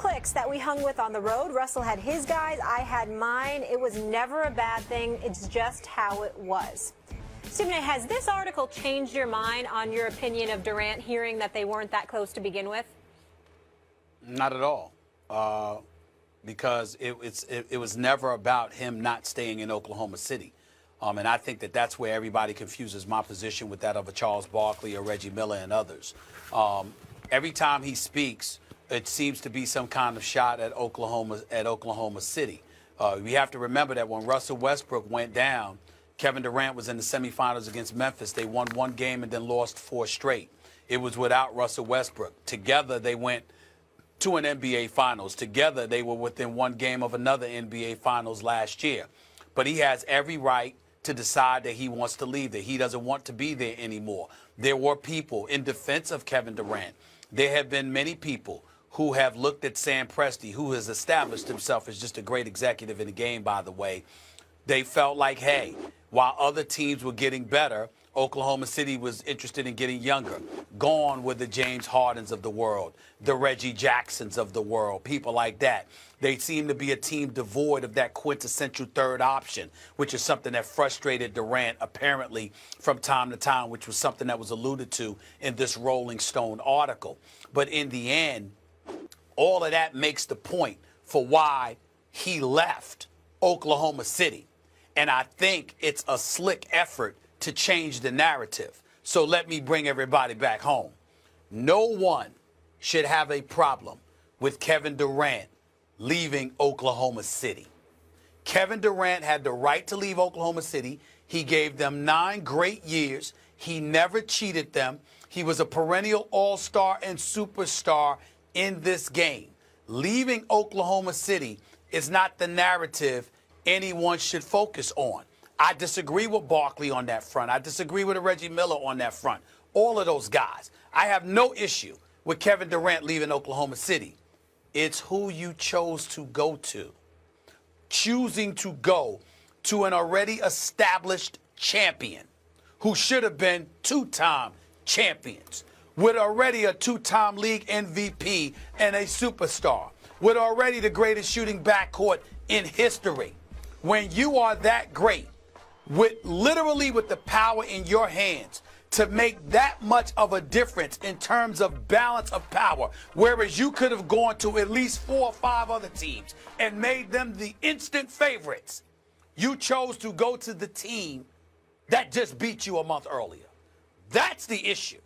cliques that we hung with on the road. Russell had his guys, I had mine. It was never a bad thing. It's just how it was. Stephen A., has this article changed your mind on your opinion of Durant, hearing that they weren't that close to begin with? Not at all, because it was never about him not staying in Oklahoma City. And I think that that's where everybody confuses my position with that of a Charles Barkley or Reggie Miller and others. Every time he speaks, it seems to be some kind of shot at Oklahoma City. We have to remember that when Russell Westbrook went down, Kevin Durant was in the semifinals against Memphis. They won one game and then lost 4 straight. It was without Russell Westbrook. Together, they went to an NBA Finals. Together, they were within one game of another NBA Finals last year. But he has every right to decide that he wants to leave, that he doesn't want to be there anymore. There were people in defense of Kevin Durant. There have been many people who have looked at Sam Presti, who has established himself as just a great executive in the game, by the way. They felt like, hey, while other teams were getting better, Oklahoma City was interested in getting younger. Gone were the James Hardens of the world, the Reggie Jacksons of the world, people like that. They seem to be a team devoid of that quintessential third option, which is something that frustrated Durant apparently from time to time, which was something that was alluded to in this Rolling Stone article. But in the end, all of that makes the point for why he left Oklahoma City. And I think it's a slick effort to change the narrative. So let me bring everybody back home. No one should have a problem with Kevin Durant leaving Oklahoma City. Kevin Durant had the right to leave Oklahoma City. He gave them 9 great years. He never cheated them. He was a perennial all-star and superstar in this game. Leaving Oklahoma City is not the narrative anyone should focus on. I disagree with Barkley on that front. I disagree with Reggie Miller on that front. All of those guys. I have no issue with Kevin Durant leaving Oklahoma City. It's who you chose to go to. Choosing to go to an already established champion who should have been 2-time champions, with already a 2-time league MVP and a superstar, with already the greatest shooting backcourt in history. When you are that great, literally with the power in your hands to make that much of a difference in terms of balance of power, whereas you could have gone to at least 4 or 5 other teams and made them the instant favorites, you chose to go to the team that just beat you a month earlier. That's the issue.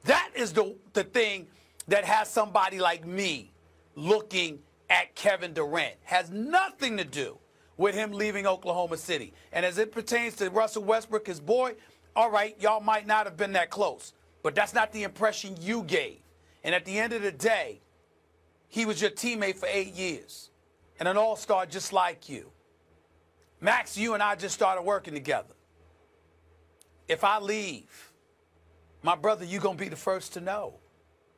That is the thing that has somebody like me looking at Kevin Durant. Has nothing to do with him leaving Oklahoma City. And as it pertains to Russell Westbrook, his boy, all right, y'all might not have been that close, but that's not the impression you gave. And at the end of the day, he was your teammate for 8 years and an all-star just like you. Max, you and I just started working together. If I leave, my brother, you're going to be the first to know.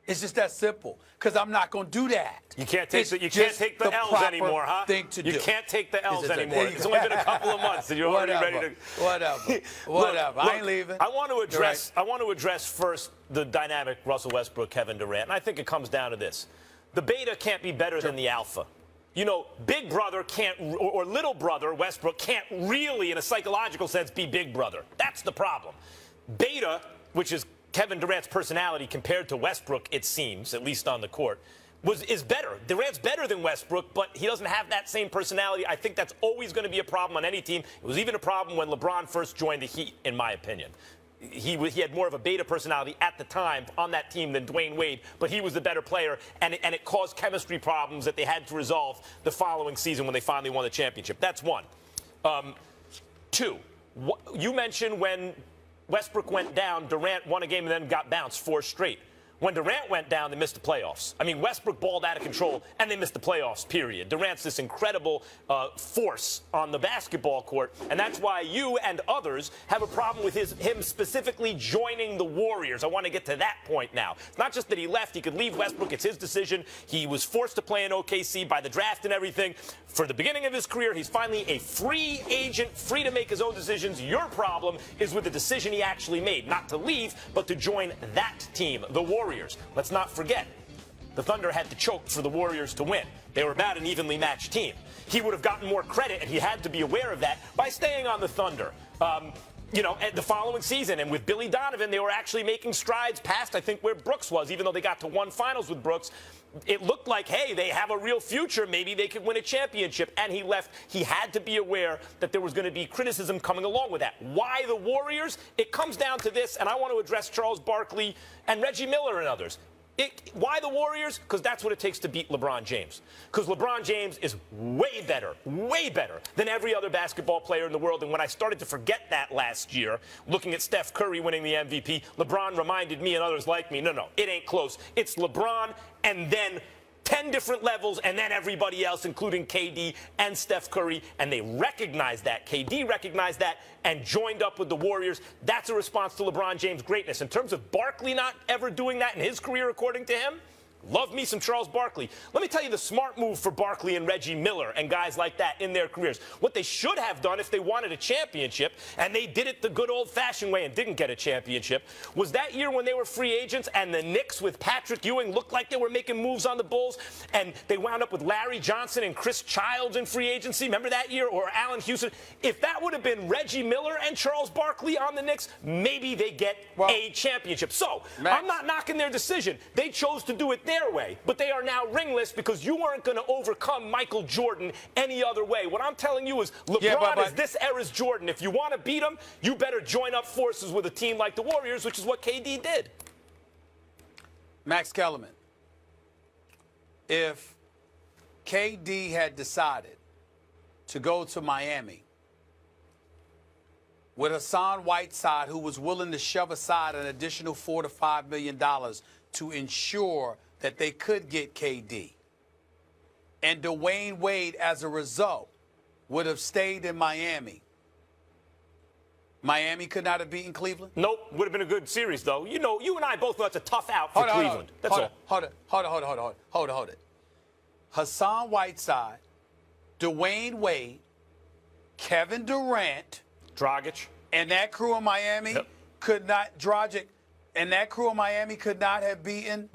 It's just that simple, because I'm not going to do that. You can't take the L's anymore, huh? You can't take the L's anymore. It's only been a couple of months, and you're already ready to. Whatever. Look, I ain't leaving. I want to address first the dynamic Russell Westbrook, Kevin Durant, and I think it comes down to this: the beta can't be better than the alpha. You know, big brother can't, or little brother Westbrook can't really, in a psychological sense, be big brother. That's the problem. Beta, which is Kevin Durant's personality compared to Westbrook, it seems, at least on the court, is better. Durant's better than Westbrook, but he doesn't have that same personality. I think that's always going to be a problem on any team. It was even a problem when LeBron first joined the Heat, in my opinion. He had more of a beta personality at the time on that team than Dwayne Wade, but he was the better player, and it caused chemistry problems that they had to resolve the following season when they finally won the championship. That's one. 2, you mentioned when Westbrook went down, Durant won a game and then got bounced 4 straight. When Durant went down, they missed the playoffs. I mean, Westbrook balled out of control, and they missed the playoffs, period. Durant's this incredible force on the basketball court, and that's why you and others have a problem with him specifically joining the Warriors. I want to get to that point now. It's not just that he left. He could leave Westbrook. It's his decision. He was forced to play in OKC by the draft and everything. For the beginning of his career, he's finally a free agent, free to make his own decisions. Your problem is with the decision he actually made, not to leave, but to join that team, the Warriors. Let's not forget, The Thunder had to choke for the Warriors to win. They were about an evenly matched team. He would have gotten more credit, and he had to be aware of that, by staying on the Thunder. You know, the following season, and with Billy Donovan, they were actually making strides past, I think, where Brooks was. Even though they got to one finals with Brooks, it looked like, hey, they have a real future. Maybe they could win a championship. And he left. He had to be aware that there was going to be criticism coming along with that. Why the Warriors? It comes down to this, and I want to address Charles Barkley and Reggie Miller and others. Why the Warriors? Because that's what it takes to beat LeBron James. Because LeBron James is way better than every other basketball player in the world. And when I started to forget that last year, looking at Steph Curry winning the MVP, LeBron reminded me and others like me, no, it ain't close. It's LeBron and then 10 different levels, and then everybody else, including KD and Steph Curry, and they recognized that. KD recognized that and joined up with the Warriors. That's a response to LeBron James' greatness. In terms of Barkley not ever doing that in his career, according to him, love me some Charles Barkley. Let me tell you the smart move for Barkley and Reggie Miller and guys like that in their careers. What they should have done if they wanted a championship, and they did it the good old-fashioned way and didn't get a championship, was that year when they were free agents and the Knicks with Patrick Ewing looked like they were making moves on the Bulls, and they wound up with Larry Johnson and Chris Childs in free agency. Remember that year? Or Allen Houston. If that would have been Reggie Miller and Charles Barkley on the Knicks, maybe they get a championship. So, Max, I'm not knocking their decision. They chose to do it their way, but they are now ringless because you weren't going to overcome Michael Jordan any other way. What I'm telling you is LeBron is this era's Jordan. If you want to beat him, you better join up forces with a team like the Warriors, which is what KD did. Max Kellerman, if KD had decided to go to Miami with Hassan Whiteside, who was willing to shove aside an additional $4 to $5 million to ensure that they could get KD, and Dwayne Wade, as a result, would have stayed in Miami, Miami could not have beaten Cleveland? Nope. Would have been a good series, though. You know, you and I both know it's a tough out for Cleveland. That's all. Hold it. Hassan Whiteside, Dwayne Wade, Kevin Durant, Dragic, and that crew in Miami could not, Dragic, and that crew in Miami could not have beaten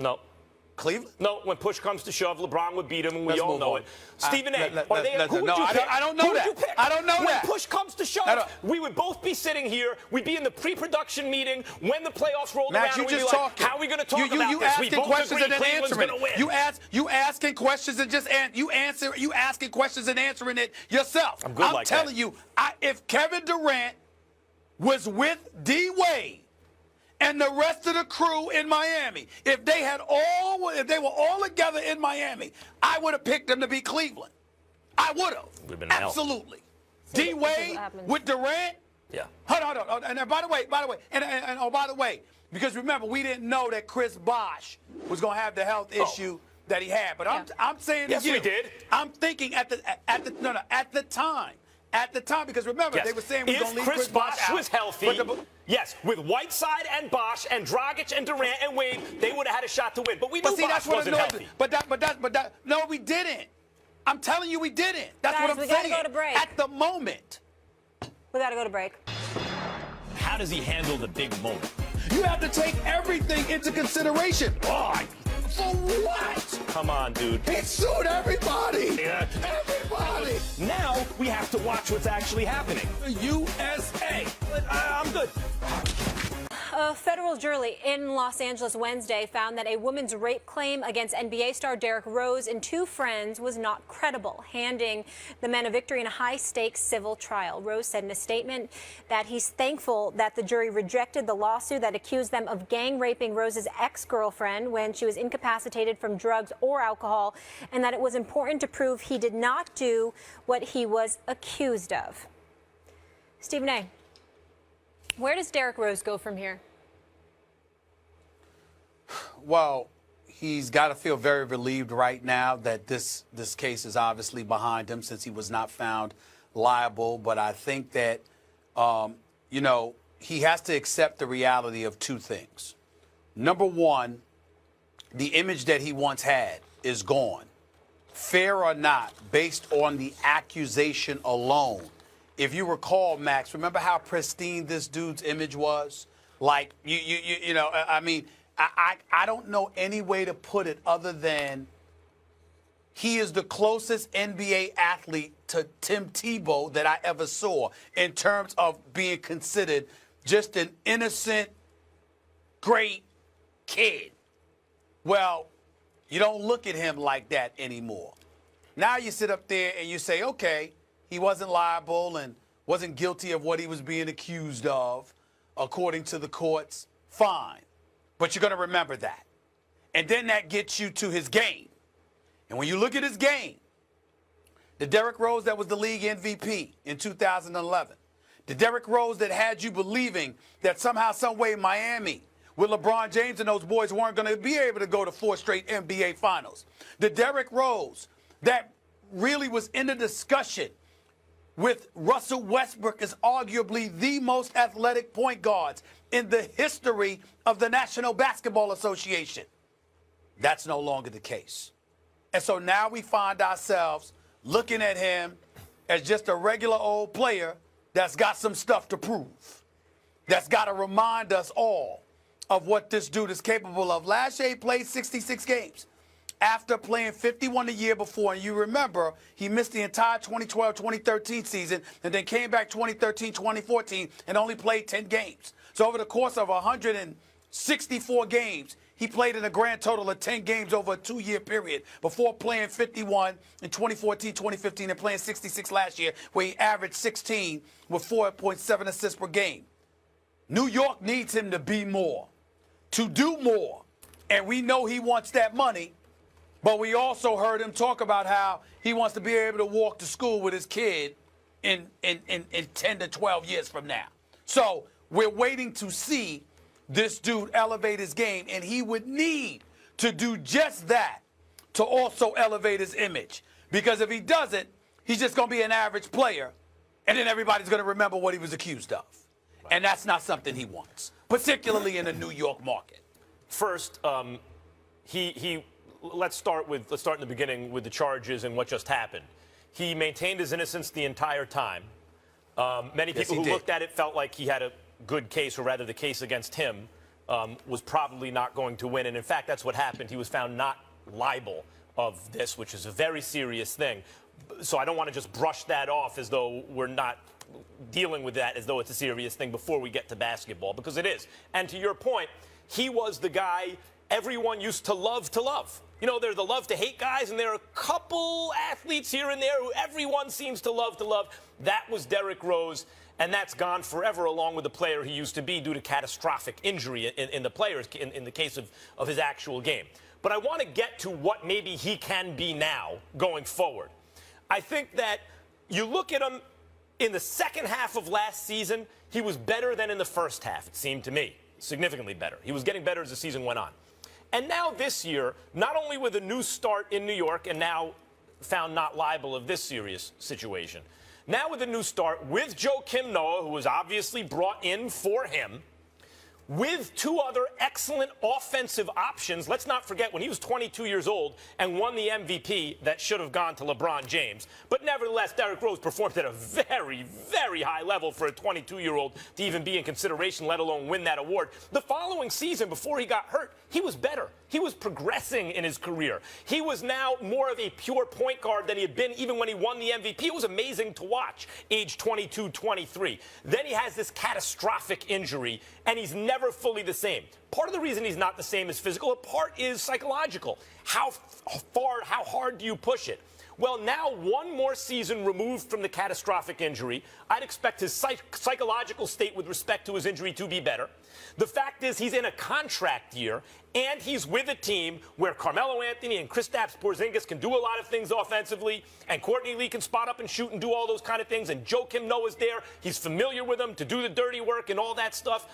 Cleveland? No, when push comes to shove, LeBron would beat him, and we all know it. Stephen A., who would you pick? I don't know that. I don't know that. When push comes to shove, we would both be sitting here. We'd be in the pre-production meeting when the playoffs rolled around. And we'd be like, how are we going to talk about this? We both agree Cleveland's going to win. You asking questions and just you asking questions and answering it yourself. I'm good like that. I'm telling you, if Kevin Durant was with D. Wade and the rest of the crew in Miami, if they were all together in Miami, I would have picked them to beat Cleveland. I would have. Absolutely. D. Wade with Durant. Yeah. Hold on. And by the way, because remember, we didn't know that Chris Bosh was going to have the health issue that he had. But I'm saying yes, we did. I'm thinking at the time, because remember, they were saying we were going to leave Chris Bosh out. Was healthy, yes, with Whiteside and Bosh and Dragic and Durant and Wade, they would have had a shot to win. But we knew Bosh wasn't healthy. No, we didn't. I'm telling you, we didn't. That's Guys, what I'm saying. we gotta go to break. At the moment. We got to go to break. How does he handle the big moment? You have to take everything into consideration. For what? Come on, dude. He sued everybody. Yeah. Everybody. Now we have to watch what's actually happening. The USA. I'm good. A federal jury in Los Angeles Wednesday found that a woman's rape claim against NBA star Derrick Rose and two friends was not credible, handing the men a victory in a high-stakes civil trial. Rose said in a statement that he's thankful that the jury rejected the lawsuit that accused them of gang raping Rose's ex-girlfriend when she was incapacitated from drugs or alcohol, and that it was important to prove he did not do what he was accused of. Stephen A., where does Derrick Rose go from here? Well, he's got to feel very relieved right now that this case is obviously behind him since he was not found liable. But I think that, he has to accept the reality of two things. Number one, the image that he once had is gone. Fair or not, based on the accusation alone. If you recall, Max, remember how pristine this dude's image was? Like, I don't know any way to put it other than he is the closest NBA athlete to Tim Tebow that I ever saw in terms of being considered just an innocent, great kid. Well, you don't look at him like that anymore. Now you sit up there and you say, okay, he wasn't liable and wasn't guilty of what he was being accused of, according to the courts. Fine. But you're going to remember that. And then that gets you to his game. And when you look at his game, the Derrick Rose that was the league MVP in 2011, the Derrick Rose that had you believing that somehow, some way, Miami, with LeBron James and those boys, weren't going to be able to go to 4 straight NBA finals. The Derrick Rose that really was in the discussion with Russell Westbrook as arguably the most athletic point guards in the history of the National Basketball Association. That's no longer the case. And so now we find ourselves looking at him as just a regular old player that's got some stuff to prove, that's got to remind us all of what this dude is capable of. Last year he played 66 games after playing 51 the year before. And you remember, he missed the entire 2012-2013 season and then came back 2013-2014 and only played 10 games. So over the course of 164 games, he played in a grand total of 10 games over a 2-year period before playing 51 in 2014-2015 and playing 66 last year, where he averaged 16 with 4.7 assists per game. New York needs him to be more, to do more. And we know he wants that money, but we also heard him talk about how he wants to be able to walk to school with his kid in 10 to 12 years from now. So we're waiting to see this dude elevate his game, and he would need to do just that to also elevate his image. Because if he doesn't, he's just going to be an average player, and then everybody's going to remember what he was accused of. And that's not something he wants, particularly in the New York market. First, let's start in the beginning with the charges and what just happened. He maintained his innocence the entire time. Many people who looked at it felt like he had a good case, or rather the case against him was probably not going to win. And in fact, that's what happened. He was found not liable of this, which is a very serious thing. So I don't want to just brush that off as though we're not dealing with that as though it's a serious thing before we get to basketball, because it is. And to your point, he was the guy everyone used to love to love. You know, there are the love to hate guys, and there are a couple athletes here and there who everyone seems to love to love. That was Derrick Rose, and that's gone forever, along with the player he used to be, due to catastrophic injury in the case of his actual game. But I want to get to what maybe he can be now going forward. I think that you look at him in the second half of last season, he was better than in the first half, it seemed to me. Significantly better. He was getting better as the season went on. And now this year, not only with a new start in New York and now found not liable of this serious situation, now with a new start with Joakim Noah, who was obviously brought in for him, with 2 other excellent offensive options. Let's not forget, when he was 22 years old and won the MVP, that should have gone to LeBron James. But nevertheless, Derrick Rose performed at a very, very high level for a 22-year-old to even be in consideration, let alone win that award. The following season, before he got hurt, he was better. He was progressing in his career. He was now more of a pure point guard than he had been even when he won the MVP. It was amazing to watch, age 22, 23. Then he has this catastrophic injury, and he's never fully the same. Part of the reason he's not the same is physical. A part is psychological. How hard do you push it? Well, now 1 more season removed from the catastrophic injury, I'd expect his psychological state with respect to his injury to be better. The fact is, he's in a contract year, and he's with a team where Carmelo Anthony and Kristaps Porzingis can do a lot of things offensively, and Courtney Lee can spot up and shoot and do all those kind of things, and Joakim Noah's there. He's familiar with them to do the dirty work and all that stuff.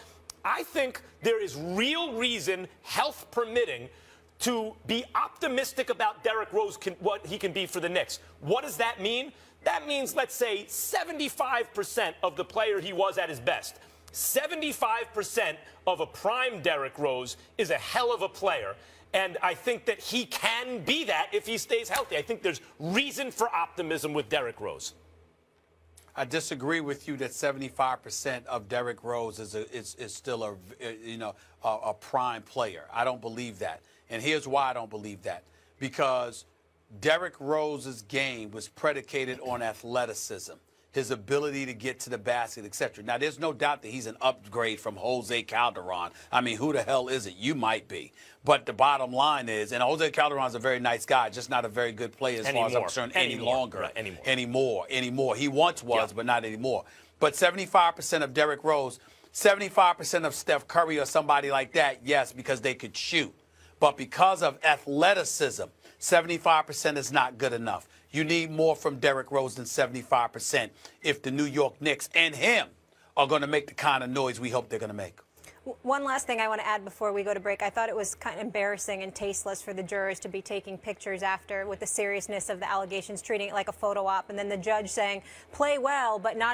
I think there is real reason, health permitting, to be optimistic about Derrick Rose, what he can be for the Knicks. What does that mean? That means, let's say, 75% of the player he was at his best. 75% of a prime Derrick Rose is a hell of a player. And I think that he can be that if he stays healthy. I think there's reason for optimism with Derrick Rose. I disagree with you that 75% of Derrick Rose is still a prime player. I don't believe that. And here's why I don't believe that. Because Derrick Rose's game was predicated on athleticism, his ability to get to the basket, etc. Now, there's no doubt that he's an upgrade from Jose Calderon. I mean, who the hell is it? You might be. But the bottom line is, and Jose Calderon's a very nice guy, just not a very good player as far as I'm concerned any longer. Right, Anymore. He once was, but not anymore. But 75% of Derrick Rose, 75% of Steph Curry or somebody like that, yes, because they could shoot. But because of athleticism, 75% is not good enough. You need more from Derrick Rose than 75% if the New York Knicks and him are going to make the kind of noise we hope they're going to make. One last thing I want to add before we go to break. I thought it was kind of embarrassing and tasteless for the jurors to be taking pictures after with the seriousness of the allegations, treating it like a photo op, and then the judge saying, play well, but not